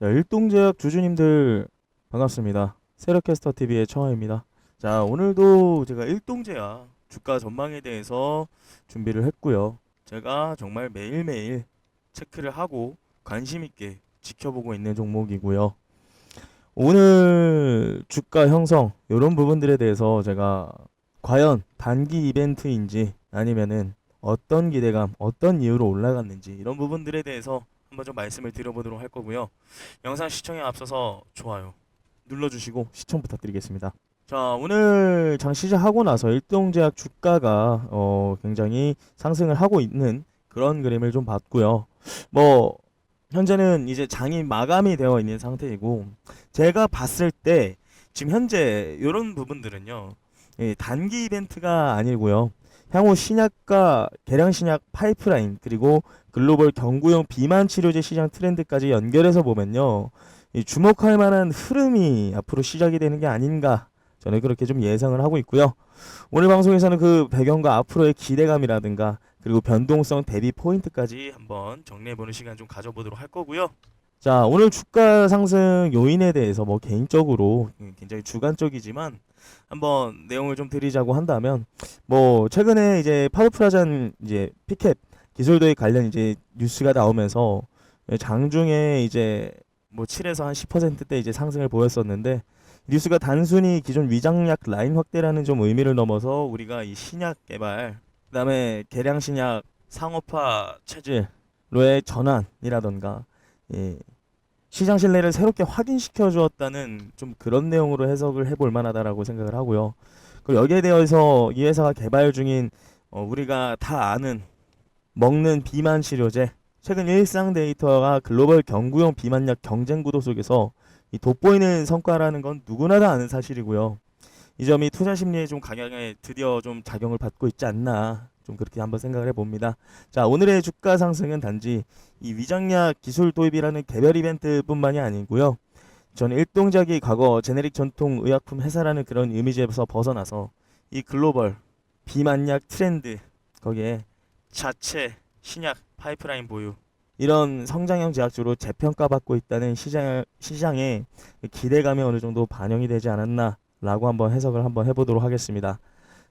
자, 일동제약 주주님들 반갑습니다. 세력캐스터 TV의 청하입니다. 자, 오늘도 제가 일동제약 주가 전망에 대해서 준비를 했고요. 제가 정말 매일매일 체크를 하고 관심 있게 지켜보고 있는 종목이고요. 오늘 주가 형성 이런 부분들에 대해서 제가 과연 단기 이벤트인지 아니면은 어떤 기대감, 어떤 이유로 올라갔는지 이런 부분들에 대해서 한번 좀 말씀을 드려보도록 할 거고요. 영상 시청에 앞서서 좋아요 눌러주시고 시청 부탁드리겠습니다. 자, 오늘 장 시작하고 나서 일동제약 주가가 굉장히 상승을 하고 있는 그런 그림을 좀 봤고요. 뭐 현재는 이제 장이 마감이 되어 있는 상태이고, 제가 봤을 때 지금 현재 이런 부분들은요, 단기 이벤트가 아니고요, 향후 신약과 개량 신약 파이프라인 그리고 글로벌 경구용 비만 치료제 시장 트렌드까지 연결해서 보면요, 이 주목할 만한 흐름이 앞으로 시작이 되는 게 아닌가, 저는 그렇게 좀 예상을 하고 있고요. 오늘 방송에서는 그 배경과 앞으로의 기대감이라든가 그리고 변동성 대비 포인트까지 한번 정리해보는 시간 좀 가져보도록 할 거고요. 자, 오늘 주가 상승 요인에 대해서 뭐 개인적으로 굉장히 주관적이지만 한번 내용을 좀 드리자고 한다면, 뭐 최근에 이제 파워프라잔 이제 피켓 기술 도입 관련 이제 뉴스가 나오면서 장중에 이제 뭐 7에서 한 10%대 이제 상승을 보였었는데, 뉴스가 단순히 기존 위장약 라인 확대라는 좀 의미를 넘어서 우리가 이 신약 개발, 그다음에 개량 신약 상업화 체질로의 전환이라던가, 예, 시장 신뢰를 새롭게 확인시켜 주었다는 좀 그런 내용으로 해석을 해볼 만하다라고 생각을 하고요. 그리고 여기에 대해서 이 회사가 개발 중인 우리가 다 아는 먹는 비만 치료제, 최근 일상 데이터가 글로벌 경구용 비만약 경쟁 구도 속에서 이 돋보이는 성과라는 건 누구나 다 아는 사실이고요. 이 점이 투자 심리에 좀 강하게 드디어 좀 작용을 받고 있지 않나, 좀 그렇게 한번 생각을 해봅니다. 자, 오늘의 주가 상승은 단지 이 위장약 기술 도입이라는 개별 이벤트뿐만이 아니고요. 저는 일동작이 과거 제네릭 전통 의약품 회사라는 그런 이미지에서 벗어나서 이 글로벌 비만약 트렌드, 거기에 자체 신약 파이프라인 보유, 이런 성장형 제약주로 재평가받고 있다는 시장의 기대감이 어느 정도 반영이 되지 않았나라고 한번 해석을 한번 해보도록 하겠습니다.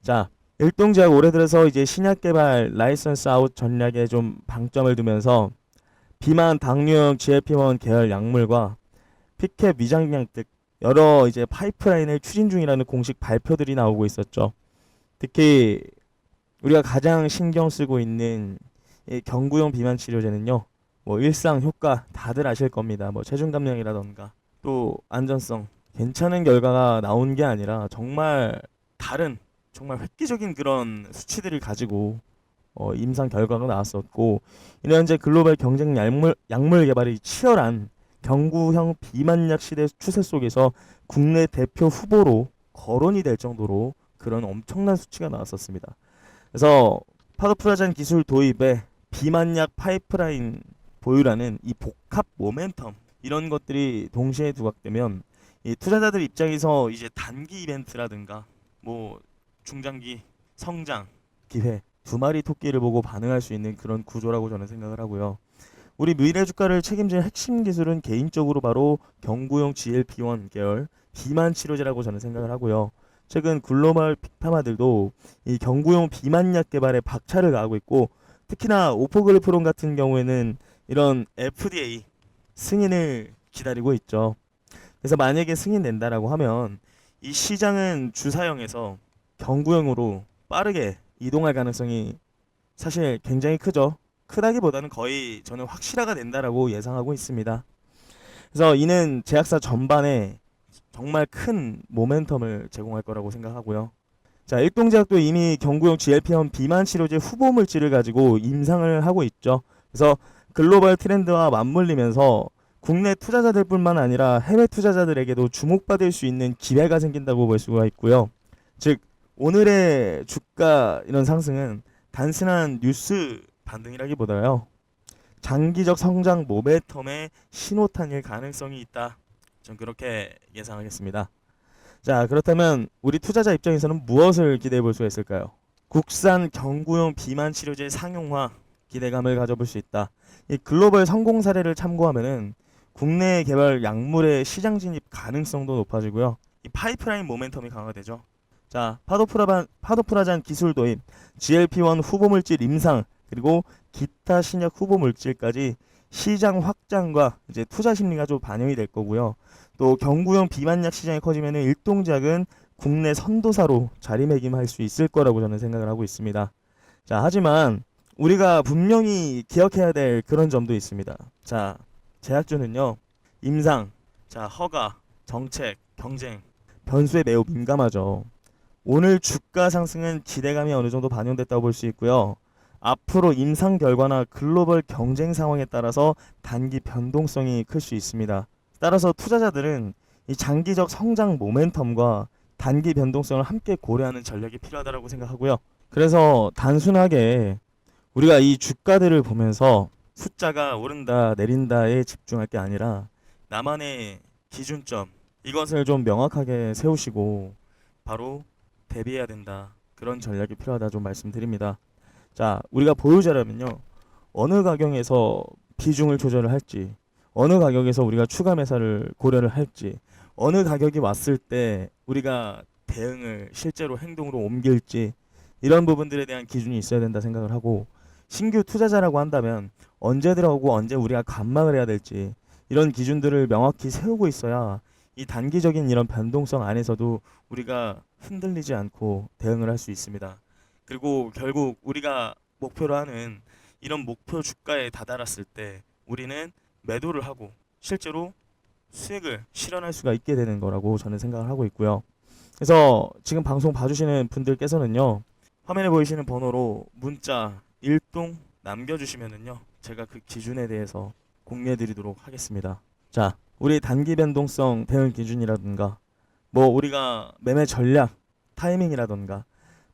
자, 일동제약 올해 들어서 이제 신약 개발 라이선스 아웃 전략에 좀 방점을 두면서 비만 당뇨형 GLP-1 계열 약물과 피캡 위장약 등 여러 이제 파이프라인을 추진 중이라는 공식 발표들이 나오고 있었죠. 특히 우리가 가장 신경 쓰고 있는 이 경구용 비만 치료제는요, 뭐 일상 효과 다들 아실 겁니다. 뭐 체중 감량이라던가 또 안전성 괜찮은 결과가 나온 게 아니라 정말 다른, 정말 획기적인 그런 수치들을 가지고 임상 결과가 나왔었고, 이는 현재 글로벌 경쟁 약물 개발이 치열한 경구형 비만약 시대 추세 속에서 국내 대표 후보로 거론이 될 정도로 그런 엄청난 수치가 나왔었습니다. 그래서 파도프라잔 기술 도입에 비만약 파이프라인 보유라는 이 복합 모멘텀, 이런 것들이 동시에 두각되면 이 투자자들 입장에서 이제 단기 이벤트라든가 뭐 중장기 성장 기회, 두 마리 토끼를 보고 반응할 수 있는 그런 구조라고 저는 생각을 하고요. 우리 미래 주가를 책임질 핵심 기술은 개인적으로 바로 경구용 GLP-1 계열 비만 치료제라고 저는 생각을 하고요. 최근 글로벌 빅파마들도 이 경구용 비만약 개발에 박차를 가하고 있고, 특히나 오포글루프론 같은 경우에는 이런 FDA 승인을 기다리고 있죠. 그래서 만약에 승인된다라고 하면 이 시장은 주사형에서 경구형으로 빠르게 이동할 가능성이 사실 굉장히 크죠. 크다기보다는 거의 저는 확실화가 된다라고 예상하고 있습니다. 그래서 이는 제약사 전반에 정말 큰 모멘텀을 제공할 거라고 생각하고요. 자, 일동제약도 이미 경구용 GLP-1 비만 치료제 후보 물질을 가지고 임상을 하고 있죠. 그래서 글로벌 트렌드와 맞물리면서 국내 투자자들뿐만 아니라 해외 투자자들에게도 주목받을 수 있는 기회가 생긴다고 볼 수가 있고요. 즉, 오늘의 주가 이런 상승은 단순한 뉴스 반등이라기보다요, 장기적 성장 모멘텀의 신호탄일 가능성이 있다, 전 그렇게 예상하겠습니다. 자, 그렇다면 우리 투자자 입장에서는 무엇을 기대해 볼 수가 있을까요? 국산 경구용 비만 치료제 상용화 기대감을 가져볼 수 있다. 이 글로벌 성공 사례를 참고하면은 국내 개발 약물의 시장 진입 가능성도 높아지고요. 이 파이프라인 모멘텀이 강화되죠. 자, 파도프라잔 기술 도입, GLP-1 후보 물질 임상, 그리고 기타 신약 후보 물질까지 시장 확장과 이제 투자 심리가 좀 반영이 될 거고요. 또 경구용 비만약 시장이 커지면은 일동작은 국내 선도사로 자리매김할 수 있을 거라고 저는 생각을 하고 있습니다. 자, 하지만 우리가 분명히 기억해야 될 그런 점도 있습니다. 자, 제약주는요, 임상, 자, 허가, 정책, 경쟁, 변수에 매우 민감하죠. 오늘 주가 상승은 기대감이 어느 정도 반영됐다고 볼 수 있고요. 앞으로 임상 결과나 글로벌 경쟁 상황에 따라서 단기 변동성이 클 수 있습니다. 따라서 투자자들은 이 장기적 성장 모멘텀과 단기 변동성을 함께 고려하는 전략이 필요하다고 생각하고요. 그래서 단순하게 우리가 이 주가들을 보면서 숫자가 오른다 내린다에 집중할 게 아니라 나만의 기준점, 이것을 좀 명확하게 세우시고 바로 대비해야 된다. 그런 전략이 필요하다 좀 말씀드립니다. 자, 우리가 보유자라면요, 어느 가격에서 비중을 조절을 할지, 어느 가격에서 우리가 추가 매수를 고려를 할지, 어느 가격이 왔을 때 우리가 대응을 실제로 행동으로 옮길지, 이런 부분들에 대한 기준이 있어야 된다 생각을 하고, 신규 투자자라고 한다면 언제 들어오고 언제 우리가 감막을 해야 될지 이런 기준들을 명확히 세우고 있어야 이 단기적인 이런 변동성 안에서도 우리가 흔들리지 않고 대응을 할 수 있습니다. 그리고 결국 우리가 목표로 하는 이런 목표 주가에 다다랐을 때 우리는 매도를 하고 실제로 수익을 실현할 수가 있게 되는 거라고 저는 생각을 하고 있고요. 그래서 지금 방송 봐주시는 분들께서는요, 화면에 보이시는 번호로 문자 1동 남겨주시면은요, 제가 그 기준에 대해서 공유해드리도록 하겠습니다. 자, 우리 단기 변동성 대응 기준이라든가 뭐 우리가 매매 전략, 타이밍이라든가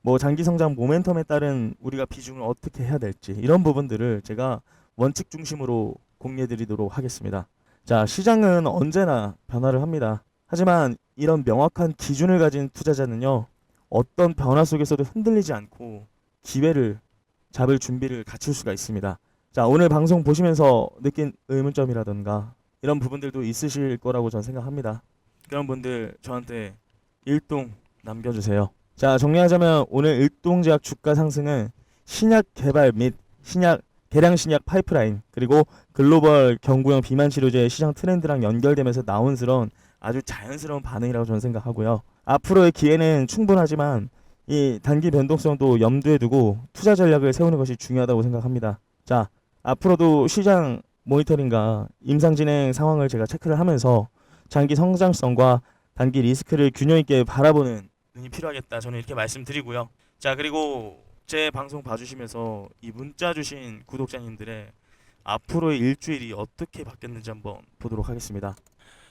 뭐 장기 성장 모멘텀에 따른 우리가 비중을 어떻게 해야 될지 이런 부분들을 제가 원칙 중심으로 공유해 드리도록 하겠습니다. 자, 시장은 언제나 변화를 합니다. 하지만 이런 명확한 기준을 가진 투자자는요, 어떤 변화 속에서도 흔들리지 않고 기회를 잡을 준비를 갖출 수가 있습니다. 자, 오늘 방송 보시면서 느낀 의문점이라든가 이런 부분들도 있으실 거라고 저는 생각합니다. 그런 분들 저한테 일동 남겨주세요. 자, 정리하자면 오늘 일동제약 주가 상승은 신약 개발 및 개량 신약 파이프라인, 그리고 글로벌 경구용 비만 치료제 시장 트렌드랑 연결되면서 나온스러운 아주 자연스러운 반응이라고 저는 생각하고요. 앞으로의 기회는 충분하지만 이 단기 변동성도 염두에 두고 투자 전략을 세우는 것이 중요하다고 생각합니다. 자, 앞으로도 시장 모니터링과 임상 진행 상황을 제가 체크를 하면서 장기 성장성과 단기 리스크를 균형 있게 바라보는 눈이 필요하겠다. 저는 이렇게 말씀드리고요. 자, 그리고 제 방송 봐주시면서 이 문자 주신 구독자님들의 앞으로의 일주일이 어떻게 바뀌었는지 한번 보도록 하겠습니다.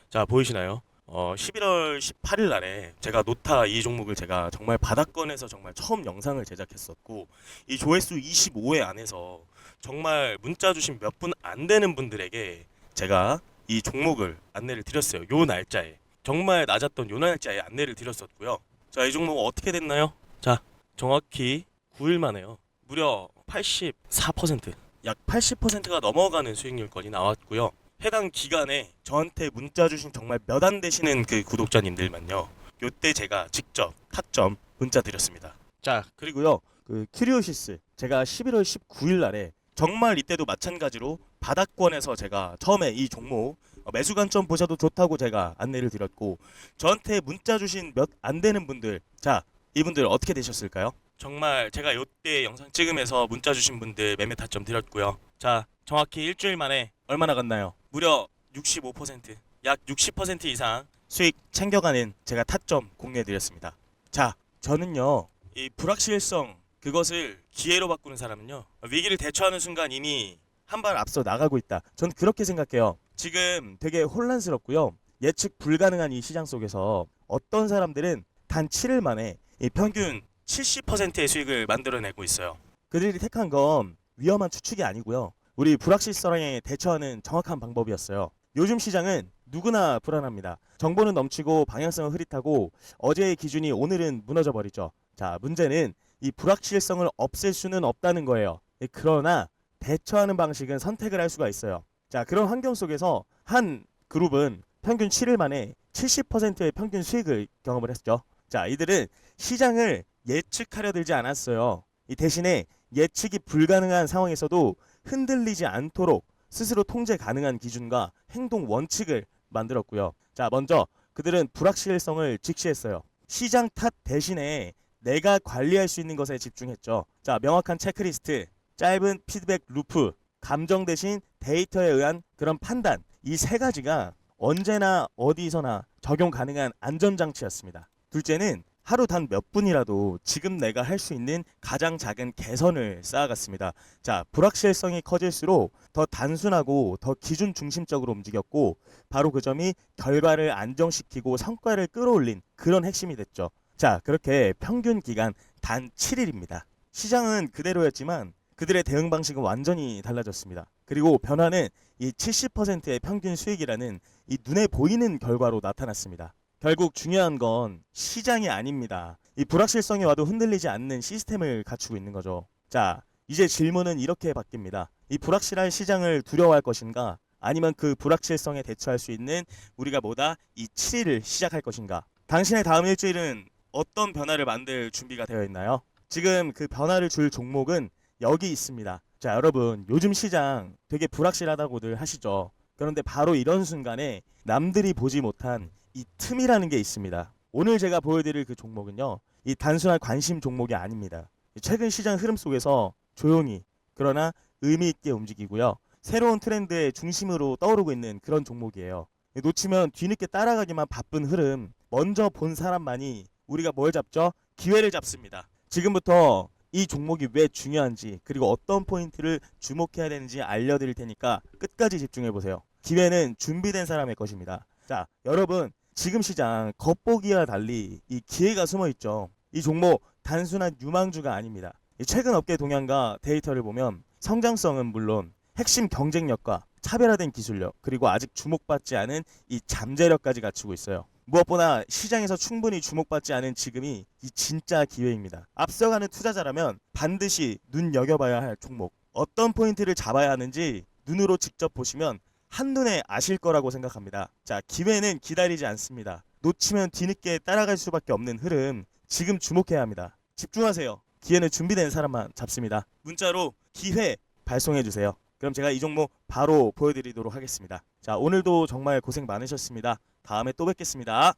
자, 보이시나요? 11월 18일 날에 제가 노타 이 종목을 제가 정말 바닥권에서 정말 처음 영상을 제작했었고, 이 조회수 25회 안에서 정말 문자 주신 몇 분 안 되는 분들에게 제가 이 종목을 안내를 드렸어요. 요 날짜에 정말 낮았던 요 날짜에 안내를 드렸었고요. 자, 이 종목 어떻게 됐나요? 자, 정확히 9일 만에요. 무려 84%, 약 80%가 넘어가는 수익률권이 나왔고요. 해당 기간에 저한테 문자 주신 정말 몇 안 되시는 그 구독자님들만요, 요때 제가 직접 타점 문자 드렸습니다. 자, 그리고요, 그 큐리오시스 제가 11월 19일 날에 정말 이때도 마찬가지로 바닥권에서 제가 처음에 이 종목 매수 관점 보셔도 좋다고 제가 안내를 드렸고, 저한테 문자 주신 몇 안 되는 분들, 자, 이분들 어떻게 되셨을까요? 정말 제가 요때 영상 찍으면서 문자 주신 분들 매매 타점 드렸고요. 자, 정확히 일주일 만에 얼마 나갔나요? 무려 65%, 약 60% 이상 수익 챙겨가는 제가 타점 공유해 드렸습니다. 자, 저는요, 이 불확실성 그것을 기회로 바꾸는 사람은요, 위기를 대처하는 순간 이미 한 발 앞서 나가고 있다. 전 그렇게 생각해요. 지금 되게 혼란스럽고요, 예측 불가능한 이 시장 속에서 어떤 사람들은 단 7일 만에 이 평균 70%의 수익을 만들어내고 있어요. 그들이 택한 건 위험한 추측이 아니고요, 우리 불확실성에 대처하는 정확한 방법이었어요. 요즘 시장은 누구나 불안합니다. 정보는 넘치고 방향성은 흐릿하고 어제의 기준이 오늘은 무너져 버리죠. 자, 문제는 이 불확실성을 없앨 수는 없다는 거예요. 그러나 대처하는 방식은 선택을 할 수가 있어요. 자, 그런 환경 속에서 한 그룹은 평균 7일 만에 70%의 평균 수익을 경험을 했죠. 자, 이들은 시장을 예측하려 들지 않았어요. 이 대신에 예측이 불가능한 상황에서도 흔들리지 않도록 스스로 통제 가능한 기준과 행동 원칙을 만들었고요. 자, 먼저 그들은 불확실성을 직시했어요. 시장 탓 대신에 내가 관리할 수 있는 것에 집중했죠. 자, 명확한 체크리스트, 짧은 피드백 루프, 감정 대신 데이터에 의한 그런 판단, 이 세 가지가 언제나 어디서나 적용 가능한 안전장치였습니다. 둘째는 하루 단 몇 분이라도 지금 내가 할 수 있는 가장 작은 개선을 쌓아갔습니다. 자, 불확실성이 커질수록 더 단순하고 더 기준 중심적으로 움직였고, 바로 그 점이 결과를 안정시키고 성과를 끌어올린 그런 핵심이 됐죠. 자, 그렇게 평균 기간 단 7일입니다. 시장은 그대로였지만 그들의 대응 방식은 완전히 달라졌습니다. 그리고 변화는 이 70%의 평균 수익이라는 이 눈에 보이는 결과로 나타났습니다. 결국 중요한 건 시장이 아닙니다. 이 불확실성이 와도 흔들리지 않는 시스템을 갖추고 있는 거죠. 자, 이제 질문은 이렇게 바뀝니다. 이 불확실한 시장을 두려워할 것인가? 아니면 그 불확실성에 대처할 수 있는 우리가 뭐다? 이 7일을 시작할 것인가? 당신의 다음 일주일은 어떤 변화를 만들 준비가 되어 있나요? 지금 그 변화를 줄 종목은 여기 있습니다. 자, 여러분, 요즘 시장 되게 불확실하다고들 하시죠. 그런데 바로 이런 순간에 남들이 보지 못한 이 틈이라는 게 있습니다. 오늘 제가 보여드릴 그 종목은요, 이 단순한 관심 종목이 아닙니다. 최근 시장 흐름 속에서 조용히 그러나 의미 있게 움직이고요. 새로운 트렌드의 중심으로 떠오르고 있는 그런 종목이에요. 놓치면 뒤늦게 따라가기만 바쁜 흐름, 먼저 본 사람만이 우리가 뭘 잡죠? 기회를 잡습니다. 지금부터 이 종목이 왜 중요한지, 그리고 어떤 포인트를 주목해야 되는지 알려드릴 테니까 끝까지 집중해보세요. 기회는 준비된 사람의 것입니다. 자, 여러분, 지금 시장 겉보기와 달리 이 기회가 숨어있죠. 이 종목 단순한 유망주가 아닙니다. 최근 업계 동향과 데이터를 보면 성장성은 물론 핵심 경쟁력과 차별화된 기술력, 그리고 아직 주목받지 않은 이 잠재력까지 갖추고 있어요. 무엇보다 시장에서 충분히 주목받지 않은 지금이 이 진짜 기회입니다. 앞서가는 투자자라면 반드시 눈여겨봐야 할 종목, 어떤 포인트를 잡아야 하는지 눈으로 직접 보시면 한눈에 아실 거라고 생각합니다. 자, 기회는 기다리지 않습니다. 놓치면 뒤늦게 따라갈 수밖에 없는 흐름, 지금 주목해야 합니다. 집중하세요. 기회는 준비된 사람만 잡습니다. 문자로 기회 발송해주세요. 그럼 제가 이 종목 바로 보여드리도록 하겠습니다. 자, 오늘도 정말 고생 많으셨습니다. 다음에 또 뵙겠습니다.